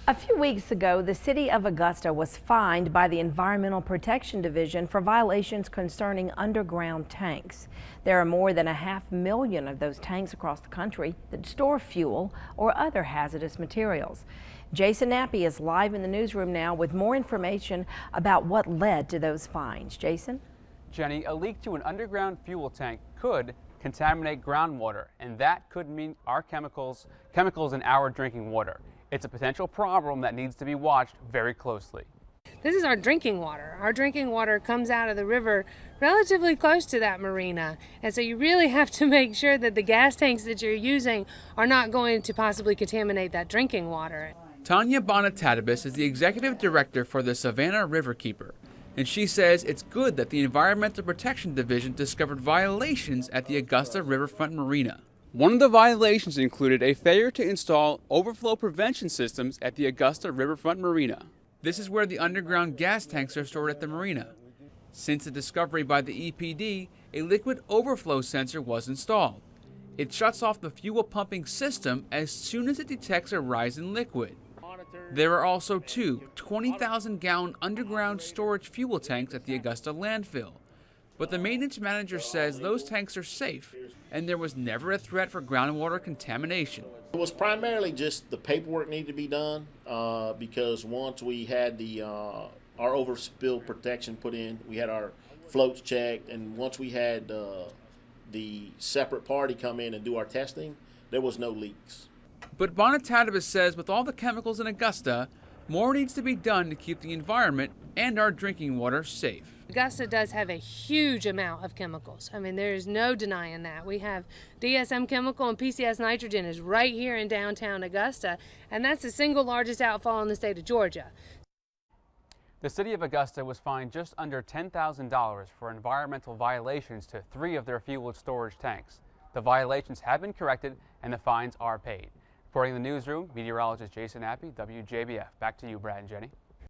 A few weeks ago, the city of Augusta was fined by the Environmental Protection Division for violations concerning underground tanks. There are more than 500,000 of those tanks across the country that store fuel or other hazardous materials. Jason Nappy is live in the newsroom now with more information about what led to those fines. Jason? Jenny, a leak to an underground fuel tank could contaminate groundwater, and that could mean our chemicals in our drinking water. It's a potential problem that needs to be watched very closely. This is our drinking water. Our drinking water comes out of the river relatively close to that marina. And so you really have to make sure that the gas tanks that you're using are not going to possibly contaminate that drinking water. Tanya Bonatadibus is the executive director for the Savannah Riverkeeper, and she says it's good that the Environmental Protection Division discovered violations at the Augusta Riverfront Marina. One of the violations included a failure to install overflow prevention systems at the Augusta Riverfront Marina. This is where the underground gas tanks are stored at the marina. Since the discovery by the EPD, a liquid overflow sensor was installed. It shuts off the fuel pumping system as soon as it detects a rise in liquid. There are also two 20,000-gallon underground storage fuel tanks at the Augusta landfill. But the maintenance manager says those tanks are safe, and there was never a threat for groundwater contamination. It was primarily just the paperwork needed to be done because once we had our overspill protection put in, we had our floats checked, and once we had the separate party come in and do our testing, there was no leaks. But Bonatadibus says with all the chemicals in Augusta, more needs to be done to keep the environment and our drinking water safe. Augusta does have a huge amount of chemicals. I mean, there is no denying that. We have DSM chemical and PCS nitrogen is right here in downtown Augusta, and that's the single largest outfall in the state of Georgia. The city of Augusta was fined just under $10,000 for environmental violations to 3 of their fuel storage tanks. The violations have been corrected and the fines are paid. Reporting in the newsroom, meteorologist Jason Nappy, WJBF. Back to you, Brad and Jenny.